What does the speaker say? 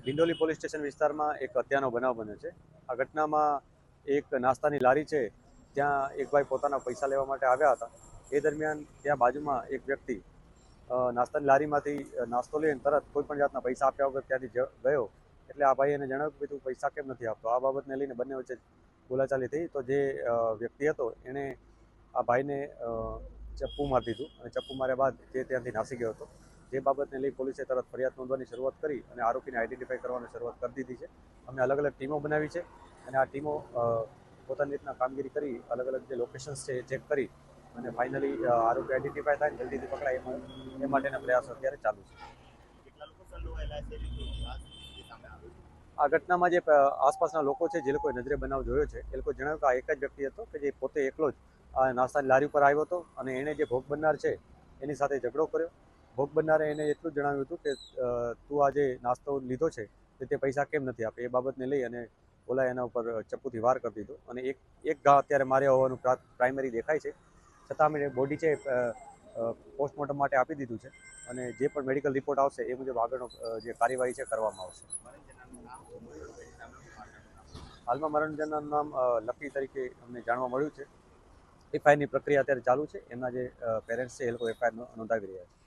Dindoli police station વિસ્તારમાં એક હત્યાનો બનાવ બન્યો છે. આ ઘટનામાં એક નાસ્તાની લારી છે, ત્યાં એક ભાઈ પોતાના પૈસા લેવા માટે આવ્યા હતા. એ દરમિયાન ત્યાં બાજુમાં એક વ્યક્તિ નાસ્તાની લારીમાંથી નાસ્તો લઈને તરત કોઈ પણ જાતના પૈસા આપ્યા વગર ત્યાંથી ગયો. એટલે આ ભાઈએ એને જણાવ્યું કે તું પૈસા કેમ નથી આપતો. આ બાબતને લઈને બંને વચ્ચે બોલાચાલી થઈ. તો જે વ્યક્તિ હતો એણે આ ભાઈને ચપ્પુ મારી દીધું અને ચપ્પુ માર્યા બાદ તે ત્યાંથી નાસી ગયો હતો. જે બાબતને લઈ પોલીસે તરત ફરિયાદ નોંધવાની શરૂઆત કરી અને આરોપીને આઈડેન્ટિફાઈ કરવાની શરૂઆત કરી દીધી છે. અમે અલગ અલગ ટીમો બનાવી છે અને આ ટીમો પોતાની રીતના કામગીરી કરી અલગ અલગ જે લોકેશન્સ છે એ ચેક કરી અને ફાઇનલી આરોપી આઈડેન્ટિફાઈ થાય જલ્દીથી પકડાય એ માટેના પ્રયાસો અત્યારે ચાલુ છે. આ ઘટનામાં જે આસપાસના લોકો છે, જે લોકોએ નજરે બનાવ જોયો છે, એ લોકો જણાવ્યું કે આ એક જ વ્યક્તિ હતો કે જે પોતે એકલો જ આ નાસ્તાની લારી ઉપર આવ્યો હતો અને એણે જે ભોગ બનનાર છે એની સાથે ઝઘડો કર્યો. ભોગ બનનારે એને એટલું જ જણાવ્યું હતું કે તું આ જે નાસ્તો લીધો છે તે પૈસા કેમ નથી આપે. એ બાબતને લઈ અને ઓલા એના ઉપર ચપ્પુથી વાર કરી દીધો અને એક ઘા અત્યારે માર્યા હોવાનું પ્રાઇમરી દેખાય છે. છતાં અમે બોડી છે પોસ્ટમોર્ટમ માટે આપી દીધું છે અને જે પણ મેડિકલ રિપોર્ટ આવશે એ મુજબ આગળનો જે કાર્યવાહી છે કરવામાં આવશે. હાલમાં મરણજનનું નામ લકી તરીકે અમને જાણવા મળ્યું છે. એફઆઈઆરની પ્રક્રિયા અત્યારે ચાલુ છે. એમના જે પેરેન્ટ્સ છે એ લોકો એફઆઈઆર નોંધાવી રહ્યા છે.